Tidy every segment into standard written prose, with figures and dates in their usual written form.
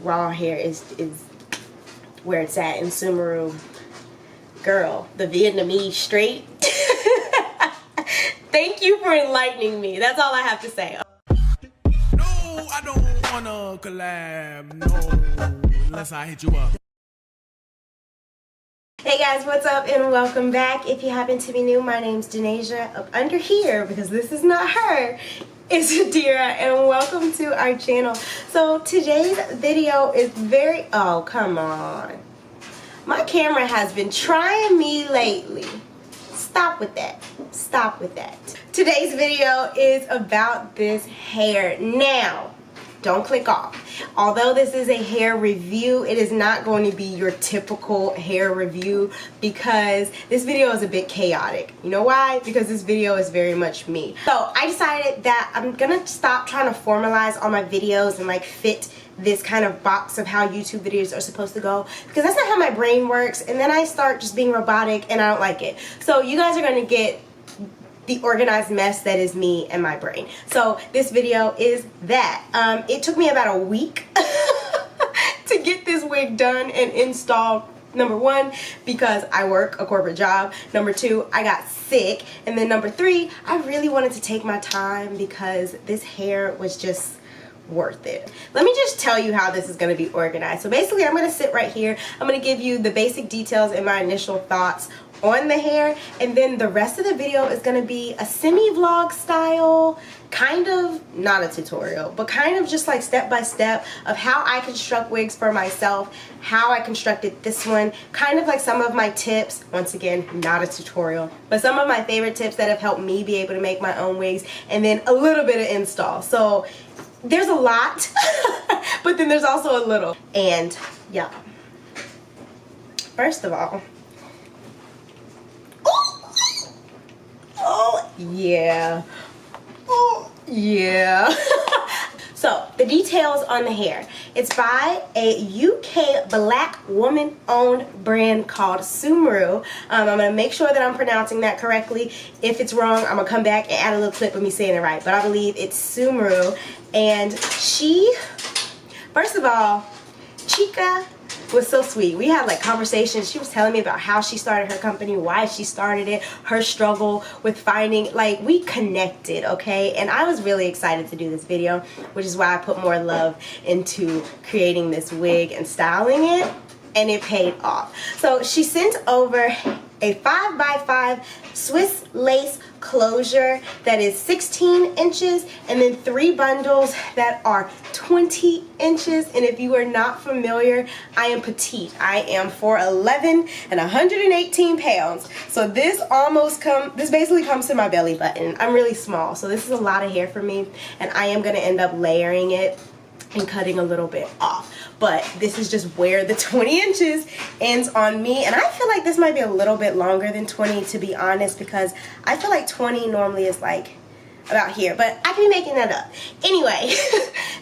Raw hair is where it's at in Sumru. Girl, the Vietnamese straight. Thank you for enlightening me. That's all I have to say. No, I don't wanna collab. No, unless I hit you up. Hey guys, what's up and welcome back. If you happen to be new, my name's Denasiha. Up under here, because this is not her, it's Adira, and welcome to our channel. So today's video is oh, come on. My camera has been trying me lately. Stop with that. Stop with that. Today's video is about this hair. Now, don't click off. Although this is a hair review, it is not going to be your typical hair review because this video is a bit chaotic. You know why? Because this video is very much me. So I decided that I'm gonna stop trying to formalize all my videos and like fit this kind of box of how YouTube videos are supposed to go, because that's not how my brain works, and then I start just being robotic and I don't like it. So you guys are gonna get the organized mess that is me and my brain. So this video is that. It took me about a week to get this wig done and installed. Number one, because I work a corporate job. Number two, I got sick. And then number three, I really wanted to take my time because this hair was just worth it. Let me just tell you how this is going to be organized. So basically, I'm going to sit right here. I'm going to give you the basic details and my initial thoughts on the hair, and then the rest of the video is going to be a semi-vlog style, kind of, not a tutorial, but kind of just like step by step of how I construct wigs for myself, how I constructed this one, kind of like some of my tips, once again, not a tutorial, but some of my favorite tips that have helped me be able to make my own wigs, and then a little bit of install. So there's a lot, but then there's also a little. And yeah, first of all, oh yeah, oh yeah. So the details on the hair, it's by a UK black woman owned brand called Sumru. I'm gonna make sure that I'm pronouncing that correctly. If it's wrong, I'm gonna come back and add a little clip of me saying it right, but I believe it's Sumru. And she, first of all, Chica was so sweet. We had like conversations. She was telling me about how she started her company, why she started it, her struggle with finding, like, we connected, okay? And I was really excited to do this video, which is why I put more love into creating this wig and styling it, and it paid off. So she sent over a 5x5 Swiss lace closure that is 16 inches, and then 3 bundles that are 20 inches. And if you are not familiar, I am petite. I am 4'11" and 118 pounds. So this basically comes to my belly button. I'm really small, so this is a lot of hair for me, and I am gonna end up layering it and cutting a little bit off. But this is just where the 20 inches ends on me, and I feel like this might be a little bit longer than 20, to be honest, because I feel like 20 normally is like about here, but I can be making that up. Anyway,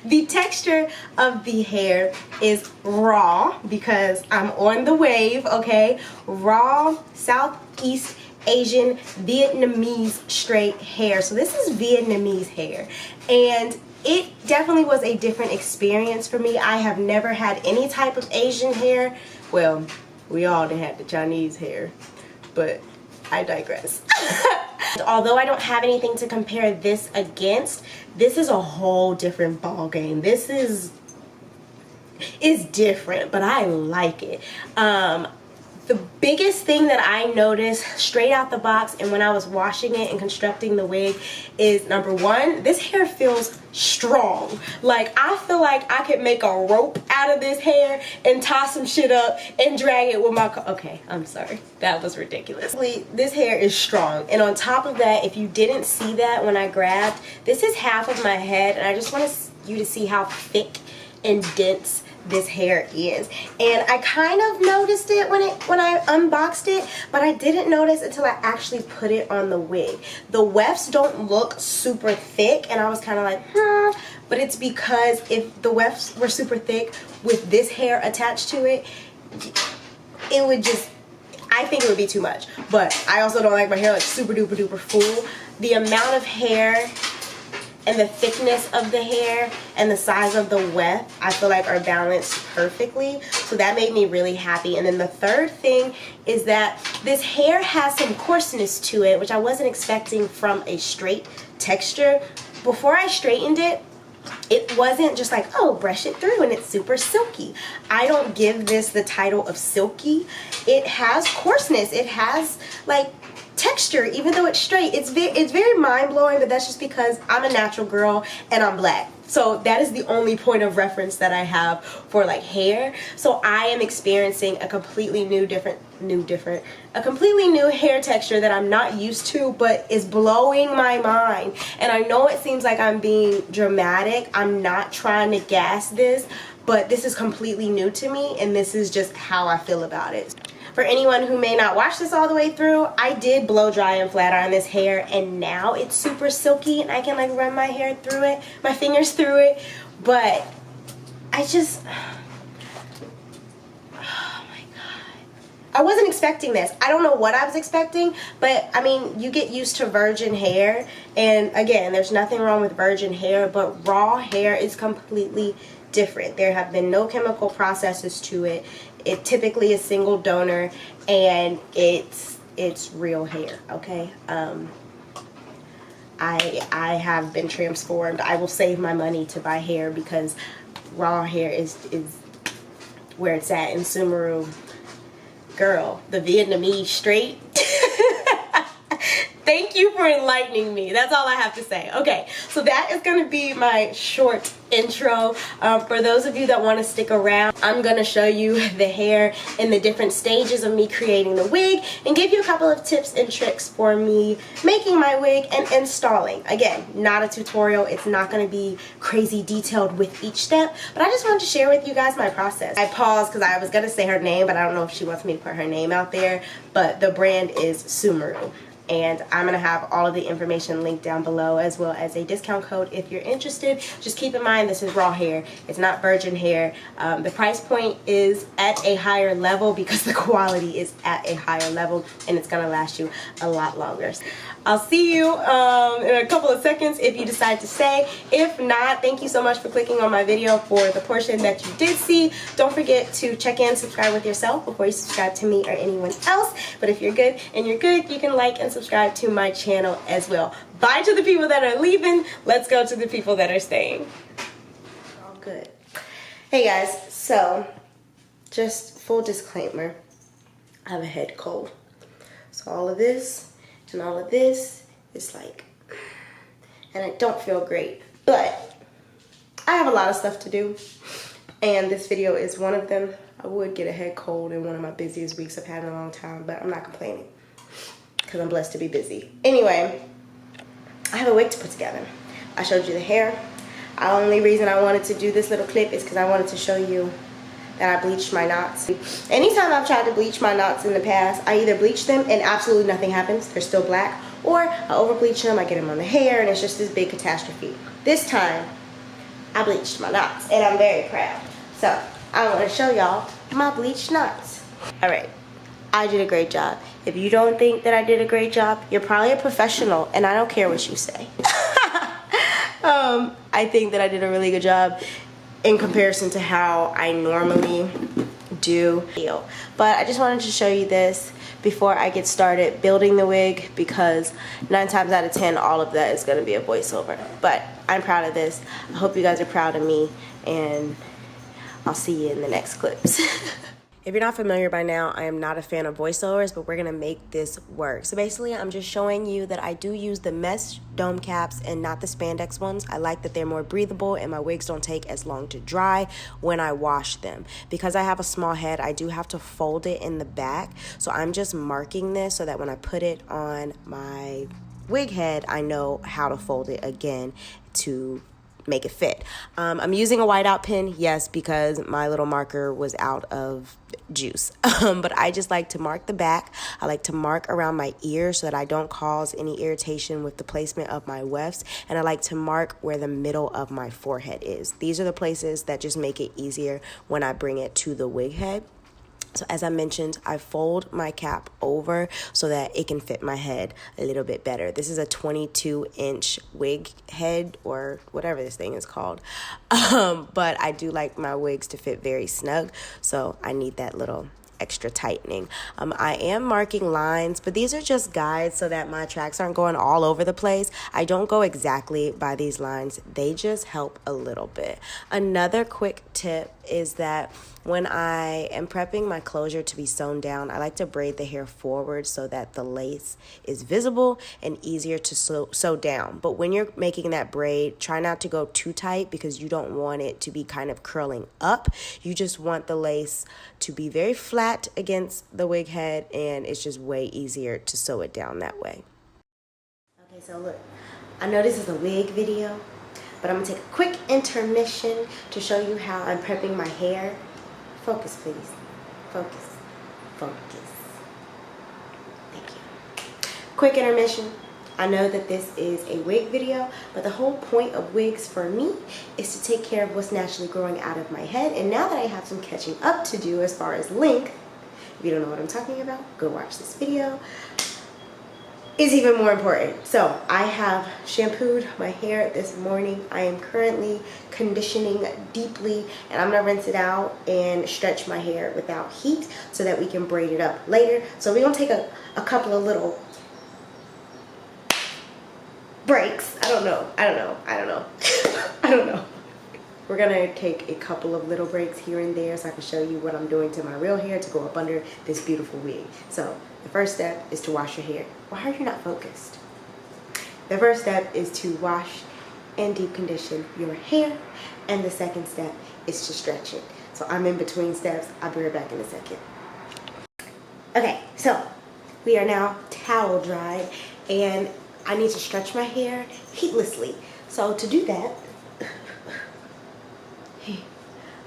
the texture of the hair is raw because I'm on the wave, okay? Raw Southeast Asian Vietnamese straight hair. So this is Vietnamese hair, and it definitely was a different experience for me. I have never had any type of Asian hair. Well, we all had the Chinese hair, but I digress. Although I don't have anything to compare this against, this is a whole different ball game. This is different, but I like it. The biggest thing that I noticed straight out the box and when I was washing it and constructing the wig is, number one, this hair feels strong. Like, I feel like I could make a rope out of this hair and tie some shit up and drag it with my okay, I'm sorry. That was ridiculous. This hair is strong. And on top of that, if you didn't see that when I grabbed, this is half of my head, and I just want you to see how thick and dense this hair is. And I kind of noticed it when I unboxed it, but I didn't notice until I actually put it on the wig. The wefts don't look super thick, and I was kind of like, but it's because if the wefts were super thick with this hair attached to it, it would just, I think it would be too much. But I also don't like my hair like super duper duper full. The amount of hair and the thickness of the hair and the size of the weft, I feel like are balanced perfectly. So that made me really happy. And then the third thing is that this hair has some coarseness to it, which I wasn't expecting from a straight texture. Before I straightened it, it wasn't just like, oh, brush it through and it's super silky. I don't give this the title of silky. It has coarseness. It has like texture, even though it's straight. It's very mind-blowing, but that's just because I'm a natural girl and I'm black. So that is the only point of reference that I have for like hair. So I am experiencing a completely new hair texture that I'm not used to, but is blowing my mind. And I know it seems like I'm being dramatic. I'm not trying to gas this, but this is completely new to me, and this is just how I feel about it. For anyone who may not watch this all the way through, I did blow dry and flat iron this hair, and now it's super silky and I can like run my hair through it, my fingers through it. But I just, oh my God. I wasn't expecting this. I don't know what I was expecting, but I mean, you get used to virgin hair, and again, there's nothing wrong with virgin hair, but raw hair is completely different. There have been no chemical processes to it. It typically is single donor, and it's real hair, okay? I have been transformed. I will save my money to buy hair because raw hair is where it's at in Sumru. Girl, the Vietnamese straight. Thank you for enlightening me. That's all I have to say. Okay, so that is going to be my short intro. For those of you that want to stick around, I'm going to show you the hair in the different stages of me creating the wig and give you a couple of tips and tricks for me making my wig and installing. Again, not a tutorial. It's not going to be crazy detailed with each step, but I just wanted to share with you guys my process. I paused because I was going to say her name, but I don't know if she wants me to put her name out there, but the brand is Sumru. And I'm going to have all of the information linked down below, as well as a discount code if you're interested. Just keep in mind, this is raw hair. It's not virgin hair. The price point is at a higher level because the quality is at a higher level, and it's going to last you a lot longer. I'll see you in a couple of seconds if you decide to stay. If not, thank you so much for clicking on my video for the portion that you did see. Don't forget to check in, subscribe with yourself before you subscribe to me or anyone else. But if you're good and you're good, you can like and subscribe to my channel as well. Bye to the people that are leaving. Let's go to the people that are staying. All good. Hey guys, so just full disclaimer, I have a head cold. So all of this and all of this is like, and I don't feel great, but I have a lot of stuff to do, and this video is one of them. I would get a head cold in one of my busiest weeks I've had in a long time, but I'm not complaining because I'm blessed to be busy. Anyway, I have a wig to put together. I showed you the hair. The only reason I wanted to do this little clip is because I wanted to show you that I bleached my knots. Anytime I've tried to bleach my knots in the past, I either bleach them and absolutely nothing happens, they're still black, or I over bleach them, I get them on the hair, and it's just this big catastrophe. This time, I bleached my knots, and I'm very proud. So, I want to show y'all my bleached knots. Alright, I did a great job. If you don't think that I did a great job, you're probably a professional, and I don't care what you say. I think that I did a really good job in comparison to how I normally do. But I just wanted to show you this before I get started building the wig, because 9 times out of 10 all of that is going to be a voiceover. But I'm proud of this. I hope you guys are proud of me, and I'll see you in the next clips. If you're not familiar by now, I am not a fan of voiceovers, but we're gonna make this work. So basically, I'm just showing you that I do use the mesh dome caps and not the spandex ones. I like that they're more breathable and my wigs don't take as long to dry when I wash them. Because I have a small head, I do have to fold it in the back. So I'm just marking this so that when I put it on my wig head, I know how to fold it again to make it fit. I'm using a whiteout pen, yes, because my little marker was out of juice. But I just like to mark the back. I like to mark around my ear so that I don't cause any irritation with the placement of my wefts. And I like to mark where the middle of my forehead is. These are the places that just make it easier when I bring it to the wig head. So as I mentioned, I fold my cap over so that it can fit my head a little bit better. This is a 22-inch wig head or whatever this thing is called. But I do like my wigs to fit very snug, so I need that little extra tightening. I am marking lines, but these are just guides so that my tracks aren't going all over the place. I don't go exactly by these lines. They just help a little bit. Another quick tip is that when I am prepping my closure to be sewn down, I like to braid the hair forward so that the lace is visible and easier to sew down. But when you're making that braid, try not to go too tight because you don't want it to be kind of curling up. You just want the lace to be very flat against the wig head, and it's just way easier to sew it down that way. Okay, so look, I know this is a wig video, but I'm gonna take a quick intermission to show you how I'm prepping my hair. Focus, please. Focus. Focus. Thank you. Quick intermission. I know that this is a wig video, but the whole point of wigs for me is to take care of what's naturally growing out of my head. And now that I have some catching up to do as far as length, if you don't know what I'm talking about, go watch this video, is even more important. So I have shampooed my hair this morning. I am currently conditioning deeply, and I'm gonna rinse it out and stretch my hair without heat so that we can braid it up later. So we're gonna take a couple of little breaks. I don't know. We're gonna take a couple of little breaks here and there so I can show you what I'm doing to my real hair to go up under this beautiful wig. So the first step is to wash your hair. Why are you not focused? The first step is to wash and deep condition your hair, and the second step is to stretch it. So I'm in between steps. I'll be right back in a second. Okay, so we are now towel dried, and I need to stretch my hair heatlessly. So to do that,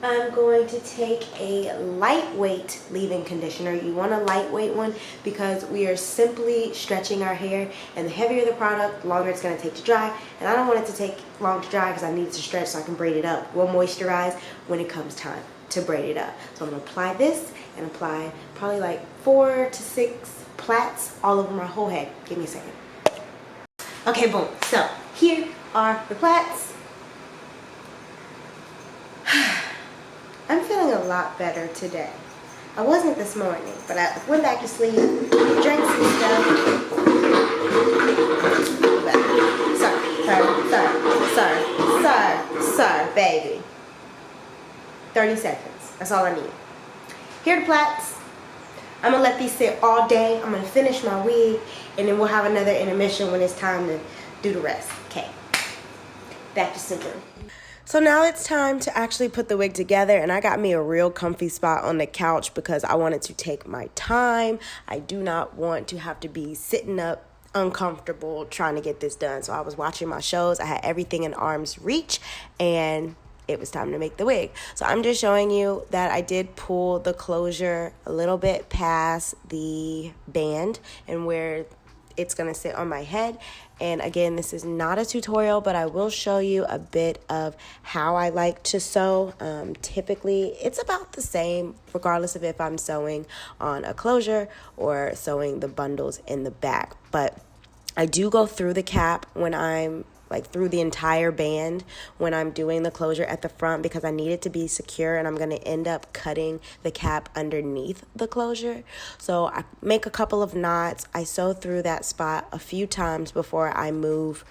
I'm going to take a lightweight leave-in conditioner. You want a lightweight one because we are simply stretching our hair, and the heavier the product, the longer it's going to take to dry. And I don't want it to take long to dry because I need it to stretch so I can braid it up. We'll moisturize when it comes time to braid it up. So I'm going to apply this and apply probably like 4 to 6 plaits all over my whole head. Give me a second. Okay, boom. So here are the plaits. I'm feeling a lot better today. I wasn't this morning, but I went back to sleep, drank some stuff. Sorry, baby. 30 seconds. That's all I need. Here are the plaits. I'm gonna let these sit all day. I'm gonna finish my wig, and then we'll have another intermission when it's time to do the rest. Okay. Back to Sumru. So now it's time to actually put the wig together, and I got me a real comfy spot on the couch because I wanted to take my time. I do not want to have to be sitting up uncomfortable trying to get this done. So I was watching my shows. I had everything in arm's reach, and it was time to make the wig. So I'm just showing you that I did pull the closure a little bit past the band and where it's gonna sit on my head. And again, this is not a tutorial, but I will show you a bit of how I like to sew. Typically, it's about the same, regardless of if I'm sewing on a closure or sewing the bundles in the back. But I do go through the cap when I'm through the entire band when I'm doing the closure at the front because I need it to be secure, and I'm going to end up cutting the cap underneath the closure. So I make a couple of knots. I sew through that spot a few times before I move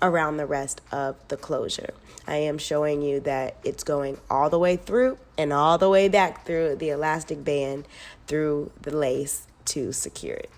around the rest of the closure. I am showing you that it's going all the way through and all the way back through the elastic band through the lace to secure it.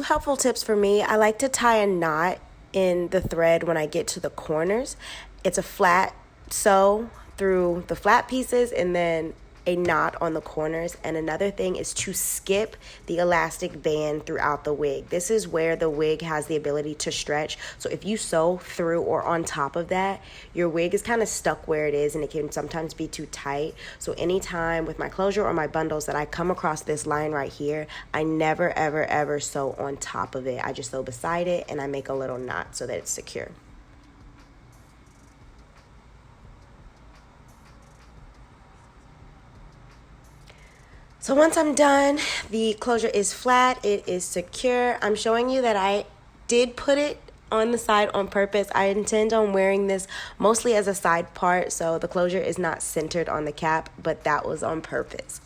Helpful tips for me. I like to tie a knot in the thread when I get to the corners. It's a flat sew through the flat pieces and then a knot on the corners. And another thing is to skip the elastic band throughout the wig. This is where the wig has the ability to stretch. So if you sew through or on top of that, your wig is kind of stuck where it is, and it can sometimes be too tight. So anytime with my closure or my bundles that I come across this line right here, I never, ever, ever sew on top of it. I just sew beside it and I make a little knot so that it's secure. So once I'm done, the closure is flat, it is secure. I'm showing you that I did put it on the side on purpose. I intend on wearing this mostly as a side part, so the closure is not centered on the cap, but that was on purpose.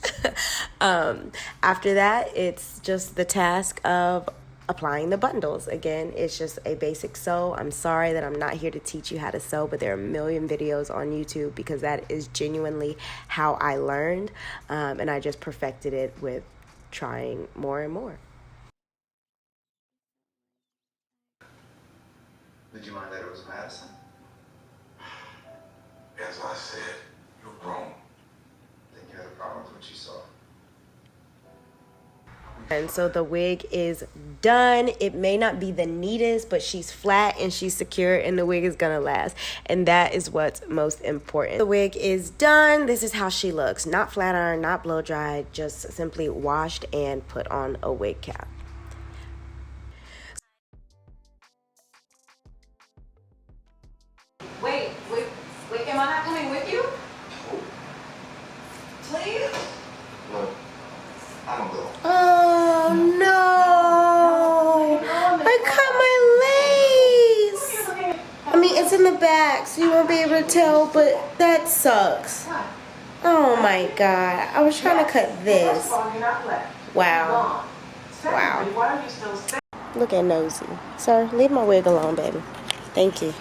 After that, it's just the task of applying the bundles. Again, it's just a basic sew. I'm sorry that I'm not here to teach you how to sew, but there are a million videos on YouTube because that is genuinely how I learned, and I just perfected it with trying more and more. Did you mind that it was Madison? As I said, you're wrong. Then you had a problem with what you saw. And so the wig is done. It may not be the neatest, but she's flat and she's secure and the wig is gonna last. And that is what's most important. The wig is done. This is how she looks. Not flat iron, not blow dried, just simply washed and put on a wig cap. Wait, am I not coming with you? Please? Look, I'm gonna go. Oh no! I cut my lace! I mean, it's in the back, so you won't be able to tell, but that sucks. Oh my god. I was trying to cut this. Wow. Wow. Look at Nosy. Sir, leave my wig alone, baby. Thank you.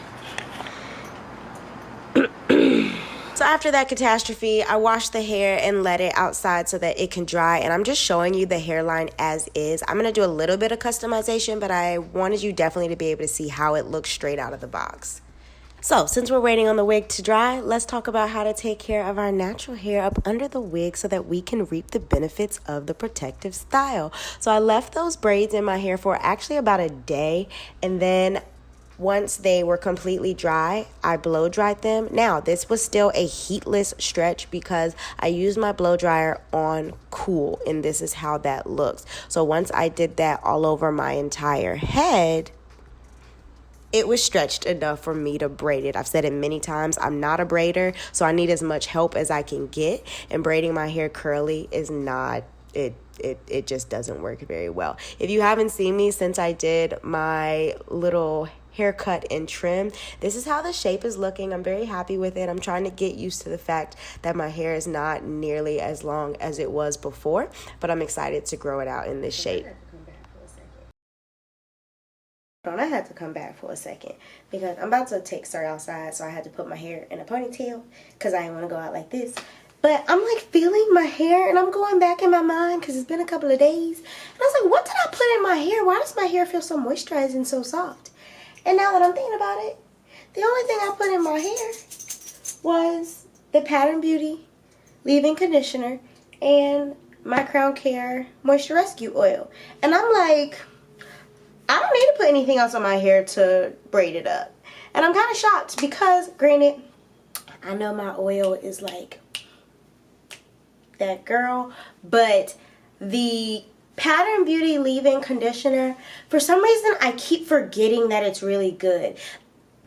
So after that catastrophe, I washed the hair and let it outside so that it can dry. And I'm just showing you the hairline as is. I'm going to do a little bit of customization, but I wanted you definitely to be able to see how it looks straight out of the box. So since we're waiting on the wig to dry, let's talk about how to take care of our natural hair up under the wig so that we can reap the benefits of the protective style. So I left those braids in my hair for actually about a day, and then once they were completely dry, I blow dried them. Now, this was still a heatless stretch because I used my blow dryer on cool, and this is how that looks. So once I did that all over my entire head, it was stretched enough for me to braid it. I've said it many times, I'm not a braider, so I need as much help as I can get, and braiding my hair curly is not, it just doesn't work very well. If you haven't seen me since I did my little haircut and trim, this is how the shape is looking. I'm very happy with it. I'm trying to get used to the fact that my hair is not nearly as long as it was before, but I'm excited to grow it out in this shape. I had to come back for a second because I'm about to take Sir outside, so I had to put my hair in a ponytail because I didn't want to go out like this. But I'm like feeling my hair and I'm going back in my mind because it's been a couple of days. And I was like, what did I put in my hair? Why does my hair feel so moisturized and so soft? And now that I'm thinking about it, the only thing I put in my hair was the Pattern Beauty leave-in conditioner and my Crown Care Moisture Rescue Oil. And I'm like, I don't need to put anything else on my hair to braid it up. And I'm kind of shocked because, granted, I know my oil is like that girl, but the Pattern Beauty leave-in conditioner, for some reason I keep forgetting that it's really good.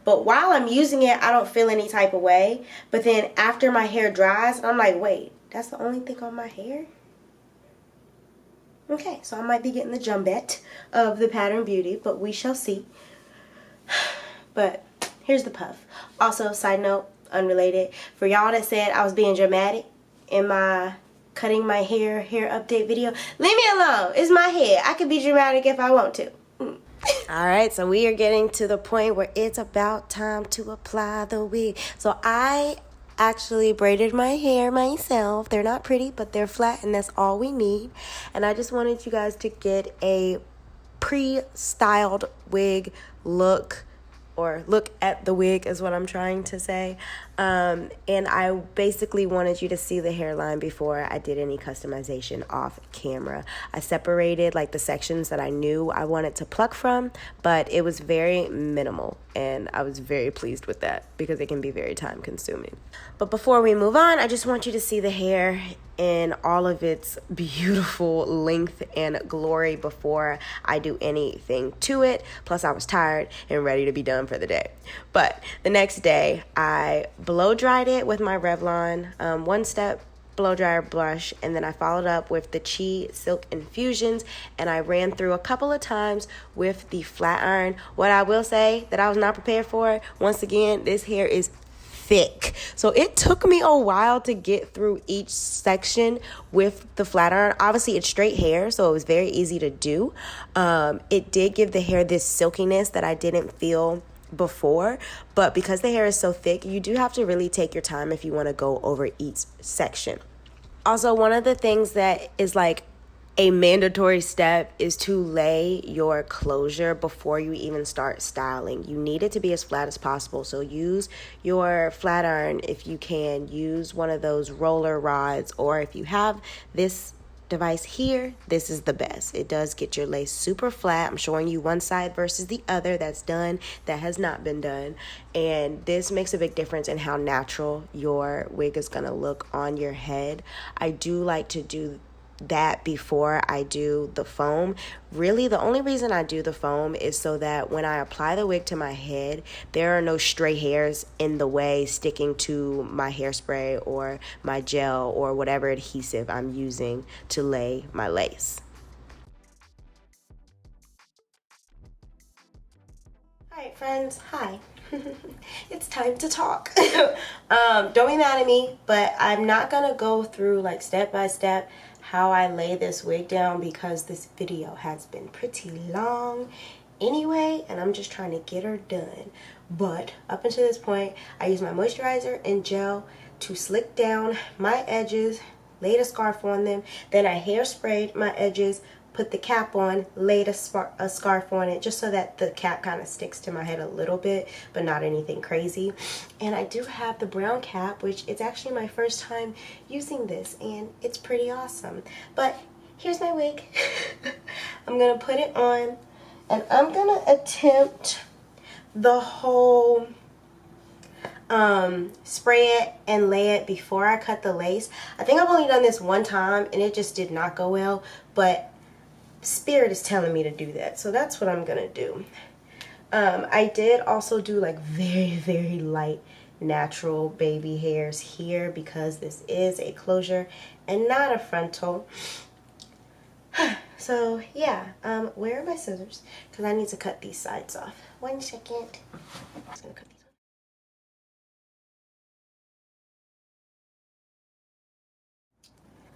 But while I'm using it, I don't feel any type of way. But then after my hair dries, I'm like, wait, that's the only thing on my hair? Okay, so I might be getting the jumbette of the Pattern Beauty, but we shall see. But here's the puff. Also, side note, unrelated, for y'all that said I was being dramatic in my cutting my hair update video, leave me alone. It's my hair. I can be dramatic if I want to. Alright, so we are getting to the point where it's about time to apply the wig. So I actually braided my hair myself. They're not pretty, but they're flat, and that's all we need. And I just wanted you guys to get a pre-styled wig look, or look at the wig is what I'm trying to say. And I basically wanted you to see the hairline before I did any customization off camera. I separated like the sections that I knew I wanted to pluck from, but it was very minimal, and I was very pleased with that because it can be very time consuming. But before we move on, I just want you to see the hair in all of its beautiful length and glory before I do anything to it. Plus I was tired and ready to be done for the day. But the next day I blow dried it with my Revlon one step blow dryer brush, and then I followed up with the Chi Silk Infusions, and I ran through a couple of times with the flat iron. What I will say that I was not prepared for, once again, this hair is thick. So it took me a while to get through each section with the flat iron. Obviously, it's straight hair, so it was very easy to do. It did give the hair this silkiness that I didn't feel before, but because the hair is so thick, you do have to really take your time if you want to go over each section. Also, one of the things that is like a mandatory step is to lay your closure before you even start styling. You need it to be as flat as possible, so use your flat iron if you can. Use one of those roller rods, or if you have this device here, this is the best. It does get your lace super flat. I'm showing you one side versus the other that's done, that has not been done, and this makes a big difference in how natural your wig is going to look on your head. I do like to do that before I do the foam. Really, the only reason I do the foam is so that when I apply the wig to my head, there are no stray hairs in the way sticking to my hairspray or my gel or whatever adhesive I'm using to lay my lace. Alright friends, hi. It's time to talk. Don't be mad at me, but I'm not gonna go through like step by step how I lay this wig down, because this video has been pretty long anyway, and I'm just trying to get her done. But up until this point, I use my moisturizer and gel to slick down my edges, laid a scarf on them, then I hairsprayed my edges, put the cap on, laid a scarf on it, just so that the cap kind of sticks to my head a little bit, but not anything crazy. And I do have the brown cap, which it's actually my first time using this, and it's pretty awesome. But here's my wig. I'm gonna put it on, and I'm gonna attempt the whole spray it and lay it before I cut the lace. I think I've only done this one time, and it just did not go well, but Spirit is telling me to do that, so that's what I'm gonna do. I did also do like very light natural baby hairs here, because this is a closure and not a frontal. So yeah, where are my scissors? Because I need to cut these sides off. 1 second. I'm just gonna cut these off.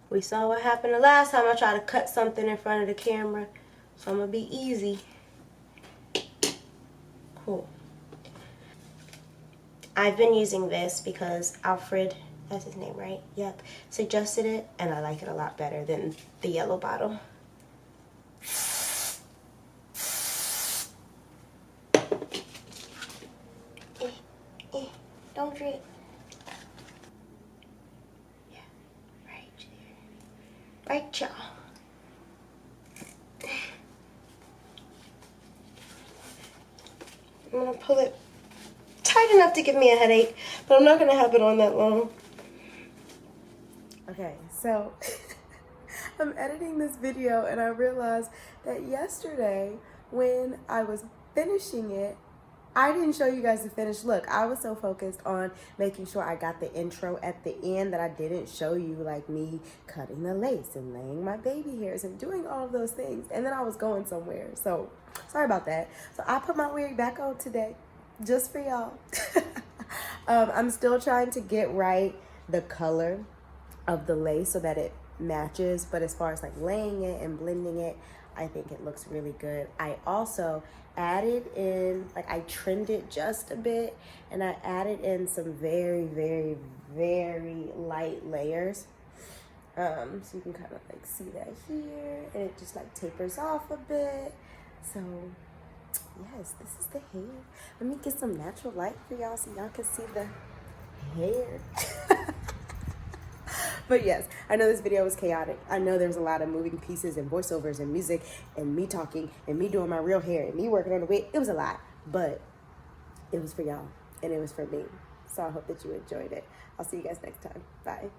We saw what happened the last time I tried to cut something in front of the camera, so I'm gonna be easy. Cool. I've been using this because Alfred, that's his name, right? Yep, suggested it, and I like it a lot better than the yellow bottle. Don't drip. Yeah, right there. Right, y'all. I'm gonna pull it tight enough to give me a headache, but I'm not gonna have it on that long. Okay, so I'm editing this video, and I realized that yesterday when I was finishing it, I didn't show you guys the finished look. I was so focused on making sure I got the intro at the end that I didn't show you like me cutting the lace and laying my baby hairs and doing all of those things. And then I was going somewhere, so sorry about that. So I put my wig back on today just for y'all. I'm still trying to get right the color of the lace so that it matches, but as far as like laying it and blending it, I think it looks really good. I also added in, like I trimmed it just a bit, and I added in some very light layers. So you can kind of like see that here, and it just like tapers off a bit. So yes, this is the hair. Let me get some natural light for y'all so y'all can see the hair. But yes, I know this video was chaotic. I know there's a lot of moving pieces and voiceovers and music and me talking and me doing my real hair and me working on the wig. It was a lot, but it was for y'all and it was for me. So I hope that you enjoyed it. I'll see you guys next time. Bye.